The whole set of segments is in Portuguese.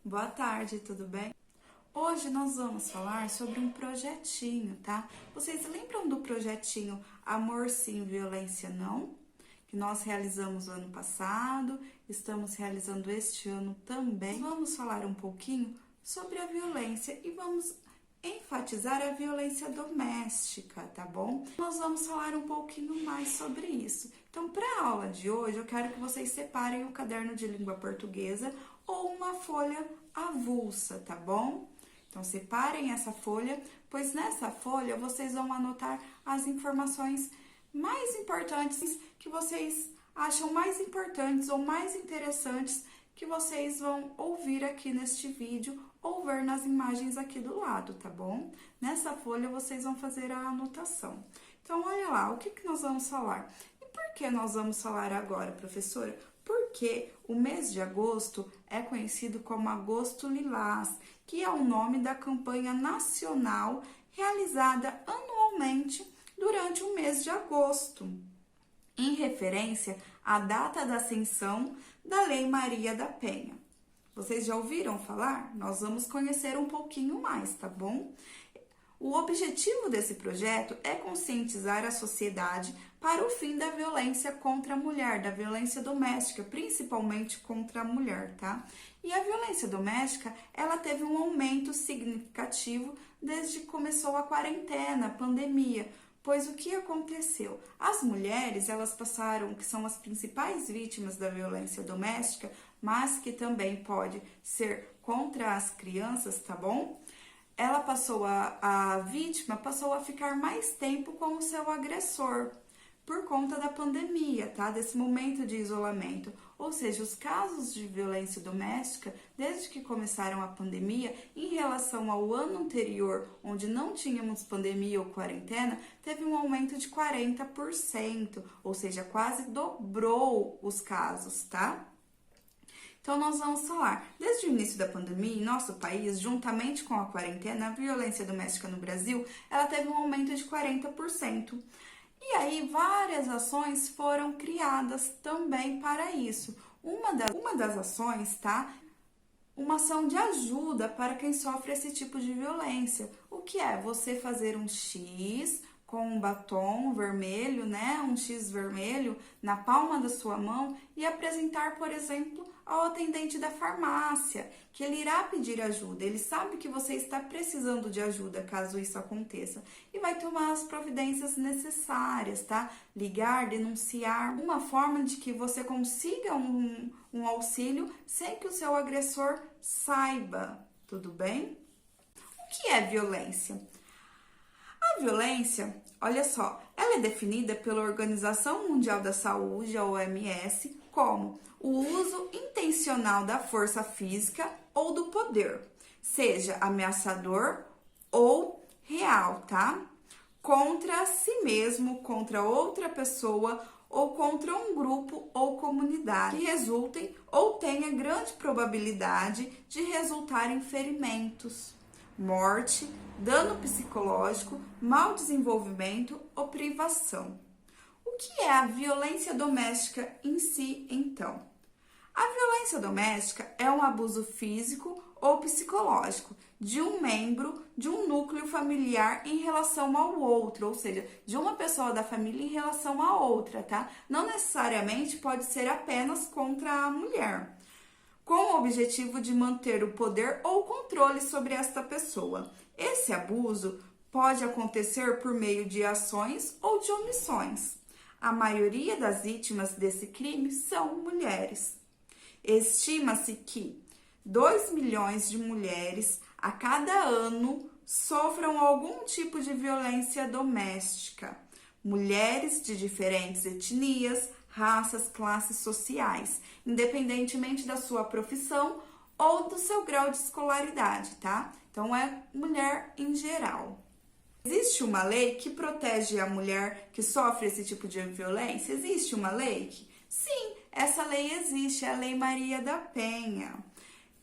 Boa tarde, tudo bem? Hoje nós vamos falar sobre um projetinho, tá? Vocês lembram do projetinho Amor Sim, Violência Não? Que nós realizamos o ano passado, estamos realizando este ano também. Vamos falar um pouquinho sobre a violência e vamos enfatizar a violência doméstica, tá bom? Nós vamos falar um pouquinho mais sobre isso. Então, para a aula de hoje, eu quero que vocês separem o caderno de língua portuguesa ou uma folha avulsa, tá bom? Então, separem essa folha, pois nessa folha vocês vão anotar as informações mais importantes que vocês acham mais importantes ou mais interessantes que vocês vão ouvir aqui neste vídeo ou ver nas imagens aqui do lado, tá bom? Nessa folha vocês vão fazer a anotação. Então, olha lá, o que nós vamos falar? E por que nós vamos falar agora, professora? Porque o mês de agosto é conhecido como Agosto Lilás, que é o nome da campanha nacional realizada anualmente durante o mês de agosto, em referência à data da ascensão da Lei Maria da Penha. Vocês já ouviram falar? Nós vamos conhecer um pouquinho mais, tá bom? O objetivo desse projeto é conscientizar a sociedade para o fim da violência contra a mulher, da violência doméstica, principalmente contra a mulher, tá? E a violência doméstica, ela teve um aumento significativo desde que começou a quarentena, a pandemia. Pois o que aconteceu? As mulheres, elas passaram, que são as principais vítimas da violência doméstica, mas que também pode ser contra as crianças, tá bom? Ela passou, a vítima passou a ficar mais tempo com o seu agressor, por conta da pandemia, tá? Desse momento de isolamento. Ou seja, os casos de violência doméstica, desde que começaram a pandemia, em relação ao ano anterior, onde não tínhamos pandemia ou quarentena, teve um aumento de 40%, ou seja, quase dobrou os casos, tá? Então, nós vamos falar, desde o início da pandemia, em nosso país, juntamente com a quarentena, a violência doméstica no Brasil, ela teve um aumento de 40%. E aí, várias ações foram criadas também para isso. Uma das ações, tá? Uma ação de ajuda para quem sofre esse tipo de violência. O que é? Você fazer um X com um batom vermelho, né? Um X vermelho na palma da sua mão e apresentar, por exemplo, ao atendente da farmácia, que ele irá pedir ajuda. Ele sabe que você está precisando de ajuda caso isso aconteça e vai tomar as providências necessárias, tá? Ligar, denunciar, uma forma de que você consiga um auxílio sem que o seu agressor saiba, tudo bem? O que é violência? A violência, olha só, ela é definida pela Organização Mundial da Saúde, a OMS, como o uso intencional da força física ou do poder, seja ameaçador ou real, tá? Contra si mesmo, contra outra pessoa ou contra um grupo ou comunidade, que resultem ou tenha grande probabilidade de resultar em ferimentos, morte, dano psicológico, mau desenvolvimento ou privação. O que é a violência doméstica em si, então? A violência doméstica é um abuso físico ou psicológico de um membro de um núcleo familiar em relação ao outro, ou seja, de uma pessoa da família em relação a outra, tá? Não necessariamente pode ser apenas contra a mulher, com o objetivo de manter o poder ou controle sobre esta pessoa. Esse abuso pode acontecer por meio de ações ou de omissões. A maioria das vítimas desse crime são mulheres. Estima-se que 2 milhões de mulheres a cada ano sofram algum tipo de violência doméstica. Mulheres de diferentes etnias, raças, classes sociais, independentemente da sua profissão ou do seu grau de escolaridade, tá? Então, é mulher em geral. Existe uma lei que protege a mulher que sofre esse tipo de violência? Existe uma lei? Sim, essa lei existe, é a Lei Maria da Penha.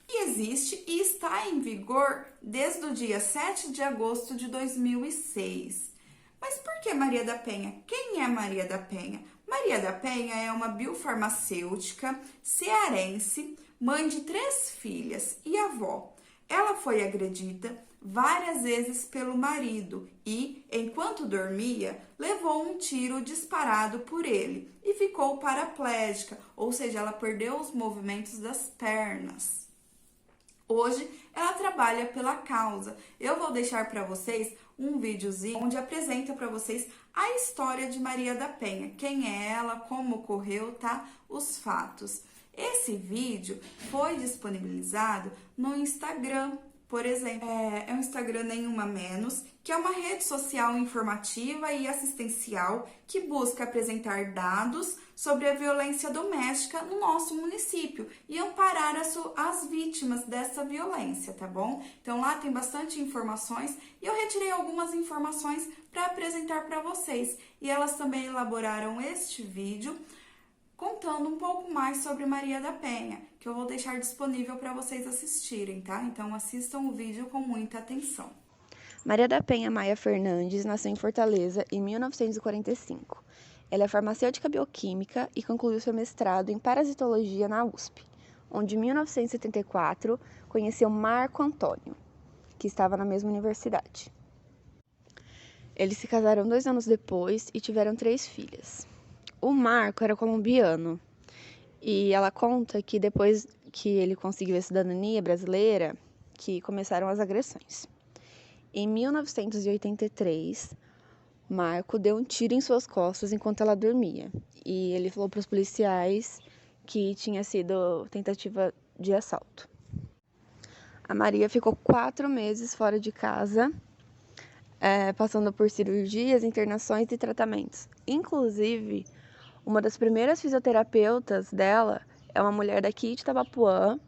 E existe e está em vigor desde o dia 7 de agosto de 2006. Mas por que Maria da Penha? Quem é Maria da Penha? Maria da Penha é uma biofarmacêutica cearense, mãe de 3 filhas, e avó. Ela foi agredida várias vezes pelo marido e, enquanto dormia, levou um tiro disparado por ele e ficou paraplégica, ou seja, ela perdeu os movimentos das pernas. Hoje, ela trabalha pela causa. Eu vou deixar para vocês um videozinho onde apresenta para vocês a história de Maria da Penha. Quem é ela, como ocorreu, tá? Os fatos. Esse vídeo foi disponibilizado no Instagram, por exemplo. É um Instagram Nenhuma Menos, que é uma rede social informativa e assistencial que busca apresentar dados sobre a violência doméstica no nosso município e amparar as vítimas dessa violência, tá bom? Então lá tem bastante informações e eu retirei algumas informações para apresentar para vocês. E elas também elaboraram este vídeo contando um pouco mais sobre Maria da Penha, que eu vou deixar disponível para vocês assistirem, tá? Então assistam o vídeo com muita atenção. Maria da Penha Maia Fernandes nasceu em Fortaleza em 1945. Ela é farmacêutica bioquímica e concluiu seu mestrado em parasitologia na USP, onde em 1974 conheceu Marco Antônio, que estava na mesma universidade. Eles se casaram 2 anos depois e tiveram 3 filhas. O Marco era colombiano e ela conta que depois que ele conseguiu a cidadania brasileira, que começaram as agressões. Em 1983, Marco deu um tiro em suas costas enquanto ela dormia. E ele falou para os policiais que tinha sido tentativa de assalto. A Maria ficou 4 meses fora de casa, passando por cirurgias, internações e tratamentos. Inclusive, uma das primeiras fisioterapeutas dela é uma mulher daqui de Itabapuã,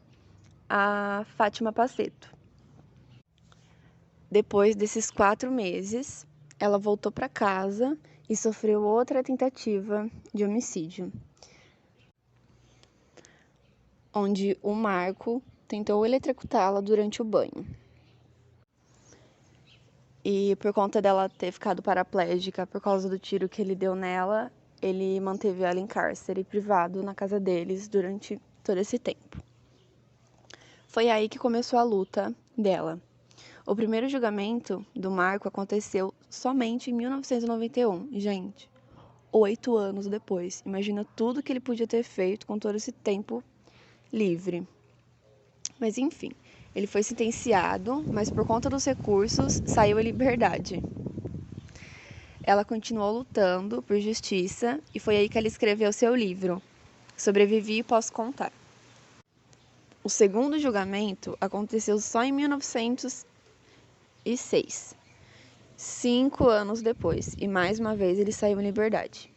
a Fátima Paceto. Depois desses 4 meses, ela voltou para casa e sofreu outra tentativa de homicídio, onde o Marco tentou eletrocutá-la durante o banho. E por conta dela ter ficado paraplégica por causa do tiro que ele deu nela, ele manteve ela em cárcere privado na casa deles durante todo esse tempo. Foi aí que começou a luta dela. O primeiro julgamento do Marco aconteceu somente em 1991, gente, 8 anos depois. Imagina tudo que ele podia ter feito com todo esse tempo livre. Mas enfim, ele foi sentenciado, mas por conta dos recursos saiu em liberdade. Ela continuou lutando por justiça e foi aí que ela escreveu seu livro, Sobrevivi e Posso Contar. O segundo julgamento aconteceu só em 1906, 5 anos depois, e mais uma vez ele saiu em liberdade.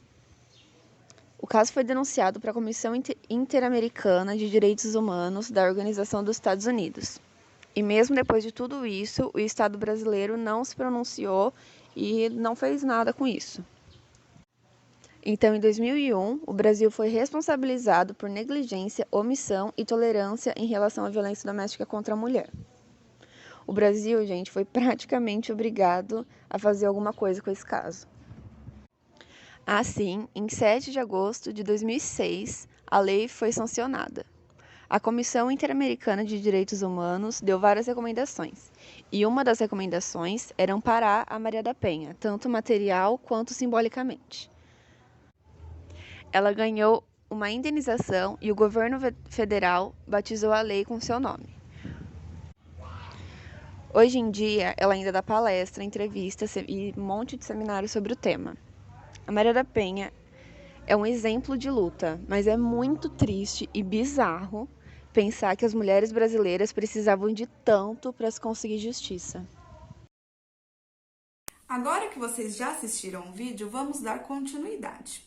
O caso foi denunciado para a Comissão Interamericana de Direitos Humanos da Organização dos Estados Unidos. E mesmo depois de tudo isso, o Estado brasileiro não se pronunciou e não fez nada com isso. Então, em 2001, o Brasil foi responsabilizado por negligência, omissão e tolerância em relação à violência doméstica contra a mulher. O Brasil, gente, foi praticamente obrigado a fazer alguma coisa com esse caso. Assim, em 7 de agosto de 2006, a lei foi sancionada. A Comissão Interamericana de Direitos Humanos deu várias recomendações, e uma das recomendações era amparar a Maria da Penha, tanto material quanto simbolicamente. Ela ganhou uma indenização e o governo federal batizou a lei com seu nome. Hoje em dia, ela ainda dá palestra, entrevistas e um monte de seminários sobre o tema. A Maria da Penha é um exemplo de luta, mas é muito triste e bizarro pensar que as mulheres brasileiras precisavam de tanto para se conseguir justiça. Agora que vocês já assistiram o vídeo, vamos dar continuidade.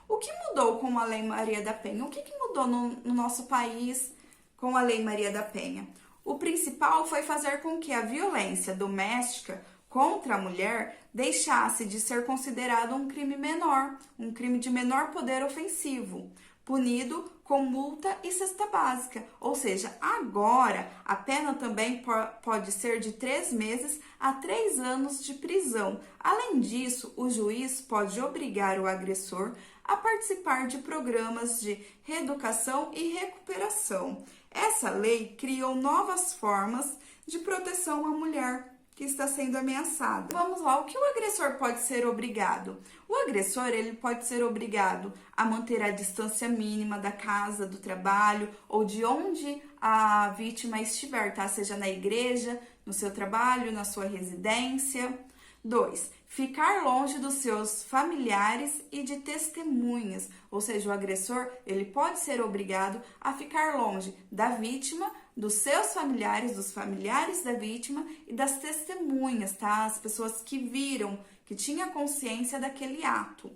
O que mudou com a Lei Maria da Penha? O que mudou no nosso país com a Lei Maria da Penha? O principal foi fazer com que a violência doméstica contra a mulher deixasse de ser considerado um crime menor, um crime de menor poder ofensivo, punido com multa e cesta básica. Ou seja, agora a pena também pode ser de 3 meses a 3 anos de prisão. Além disso, o juiz pode obrigar o agressor a participar de programas de reeducação e recuperação. Essa lei criou novas formas de proteção à mulher que está sendo ameaçada. Vamos lá, o que o agressor pode ser obrigado? O agressor, ele pode ser obrigado a manter a distância mínima da casa, do trabalho ou de onde a vítima estiver, tá? Seja na igreja, no seu trabalho, na sua residência. 2. Ficar longe dos seus familiares e de testemunhas, ou seja, o agressor, ele pode ser obrigado a ficar longe da vítima, dos seus familiares, dos familiares da vítima e das testemunhas, tá? As pessoas que viram, que tinham consciência daquele ato.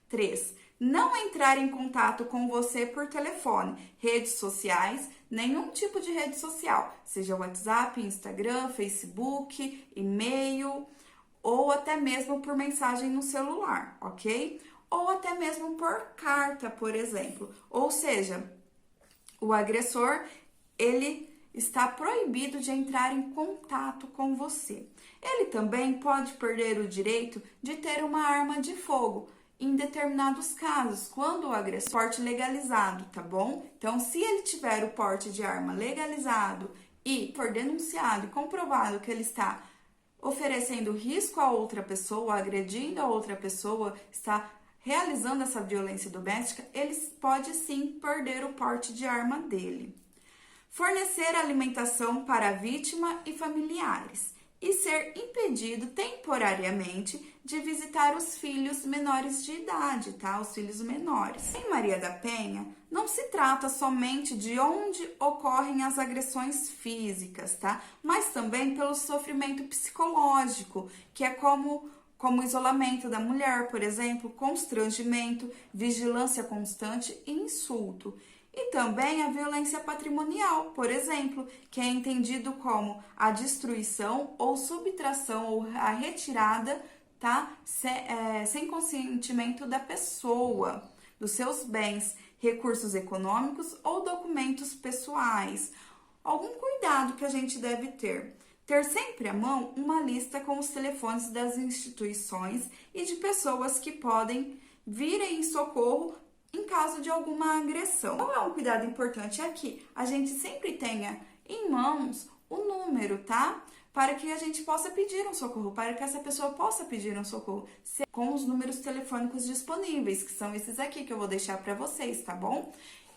3. Não entrar em contato com você por telefone, redes sociais, nenhum tipo de rede social, seja WhatsApp, Instagram, Facebook, e-mail, ou até mesmo por mensagem no celular, ok? Ou até mesmo por carta, por exemplo. Ou seja, o agressor, ele está proibido de entrar em contato com você. Ele também pode perder o direito de ter uma arma de fogo em determinados casos, quando o agressor porte legalizado, tá bom? Então, se ele tiver o porte de arma legalizado e for denunciado e comprovado que ele está oferecendo risco a outra pessoa, agredindo a outra pessoa, está realizando essa violência doméstica, ele pode sim perder o porte de arma dele. Fornecer alimentação para a vítima e familiares e ser impedido temporariamente de visitar os filhos menores de idade, tá? Os filhos menores. Em Maria da Penha, não se trata somente de onde ocorrem as agressões físicas, tá? Mas também pelo sofrimento psicológico, que é como o isolamento da mulher, por exemplo, constrangimento, vigilância constante e insulto. E também a violência patrimonial, por exemplo, que é entendido como a destruição ou subtração ou a retirada, tá? Sem consentimento da pessoa, dos seus bens, recursos econômicos ou documentos pessoais. Algum cuidado que a gente deve ter. Ter sempre à mão uma lista com os telefones das instituições e de pessoas que podem vir em socorro em caso de alguma agressão. Qual é um cuidado importante? É que a gente sempre tenha em mãos o número, tá? Para que a gente possa pedir um socorro, para que essa pessoa possa pedir um socorro, com os números telefônicos disponíveis, que são esses aqui que eu vou deixar para vocês, tá bom?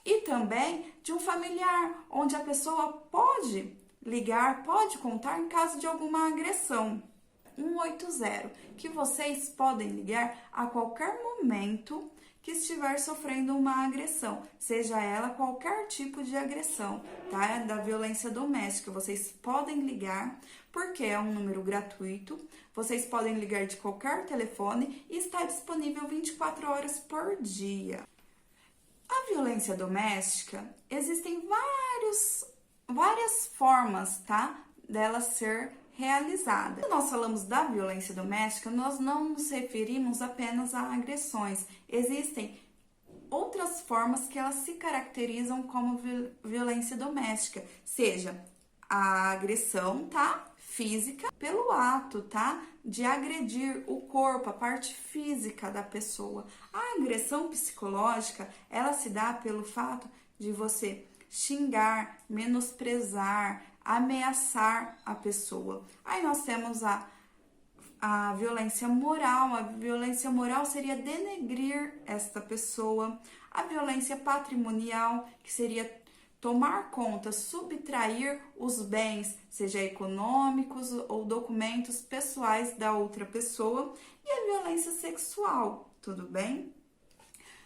E também de um familiar, onde a pessoa pode ligar, pode contar em caso de alguma agressão. 180, que vocês podem ligar a qualquer momento que estiver sofrendo uma agressão, seja ela qualquer tipo de agressão, tá? Da violência doméstica, vocês podem ligar, porque é um número gratuito, vocês podem ligar de qualquer telefone e está disponível 24 horas por dia. A violência doméstica, existem várias formas, tá? Dela ser realizada. Quando nós falamos da violência doméstica, nós não nos referimos apenas a agressões. Existem outras formas que elas se caracterizam como violência doméstica, seja a agressão, tá? Física, pelo ato, tá? De agredir o corpo, a parte física da pessoa. A agressão psicológica, ela se dá pelo fato de você xingar, menosprezar, ameaçar a pessoa. Aí nós temos a violência moral. A violência moral seria denegrir esta pessoa. A violência patrimonial, que seria tomar conta, subtrair os bens, seja econômicos ou documentos pessoais da outra pessoa. E a violência sexual, tudo bem?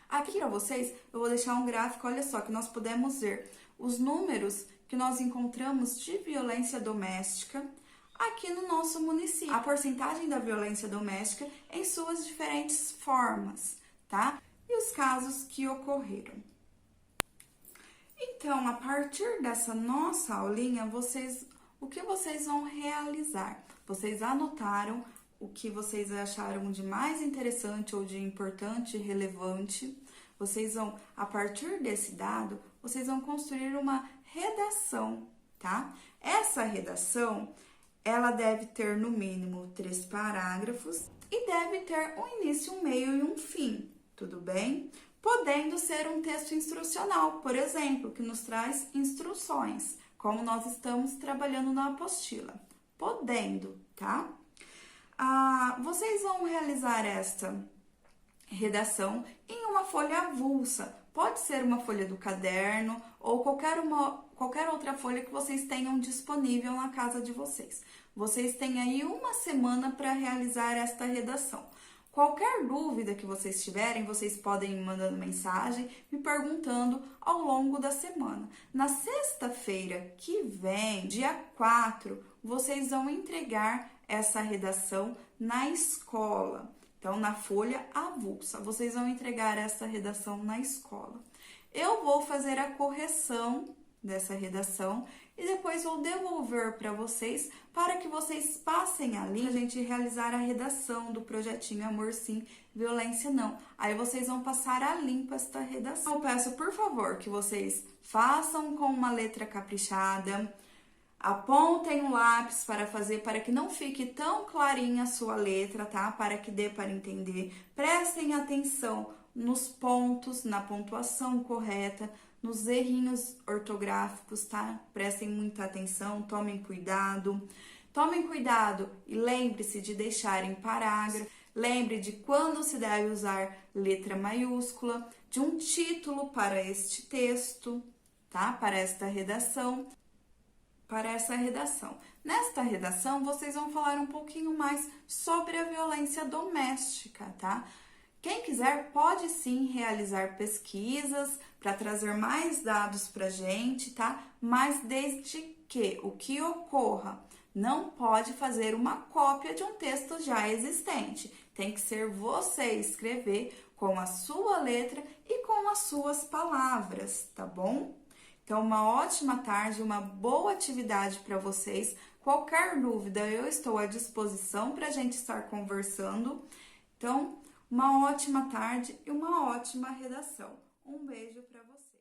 Aqui para vocês, eu vou deixar um gráfico, olha só, que nós podemos ver os números que nós encontramos de violência doméstica aqui no nosso município. A porcentagem da violência doméstica em suas diferentes formas, tá? E os casos que ocorreram. Então, a partir dessa nossa aulinha, o que vocês vão realizar? Vocês anotaram o que vocês acharam de mais interessante ou de importante e relevante. Vocês vão, a partir desse dado, vocês vão construir uma redação, tá? Essa redação, ela deve ter no mínimo 3 parágrafos e deve ter um início, um meio e um fim, tudo bem? podendo ser um texto instrucional, por exemplo, que nos traz instruções, como nós estamos trabalhando na apostila. Podendo, tá? Vocês vão realizar esta redação em uma folha avulsa. Pode ser uma folha do caderno ou qualquer outra folha que vocês tenham disponível na casa de vocês. Vocês têm aí uma semana para realizar esta redação. Qualquer dúvida que vocês tiverem, vocês podem ir mandando mensagem, me perguntando ao longo da semana. Na sexta-feira que vem, dia 4, vocês vão entregar essa redação na escola. Então, na folha avulsa, vocês vão entregar essa redação na escola. Eu vou fazer a correção dessa redação e depois vou devolver para vocês para que vocês passem ali a gente realizar a redação do projetinho Amor Sim, Violência Não. Aí vocês vão passar a limpo esta redação. Eu peço, por favor, que vocês façam com uma letra caprichada, apontem o lápis para fazer, para que não fique tão clarinha a sua letra, tá? Para que dê para entender. Prestem atenção nos pontos, na pontuação correta, nos errinhos ortográficos, tá? Prestem muita atenção, tomem cuidado. Tomem cuidado e lembre-se de deixar em parágrafo. Lembre de quando se deve usar letra maiúscula, de um título para este texto, tá? Para esta redação. Nesta redação, vocês vão falar um pouquinho mais sobre a violência doméstica, tá? Quem quiser pode sim realizar pesquisas para trazer mais dados pra gente, tá? Mas desde que o que ocorra não pode fazer uma cópia de um texto já existente. Tem que ser você escrever com a sua letra e com as suas palavras, tá bom? Então, uma ótima tarde, uma boa atividade para vocês. Qualquer dúvida, eu estou à disposição para a gente estar conversando. Então, uma ótima tarde e uma ótima redação. Um beijo para você.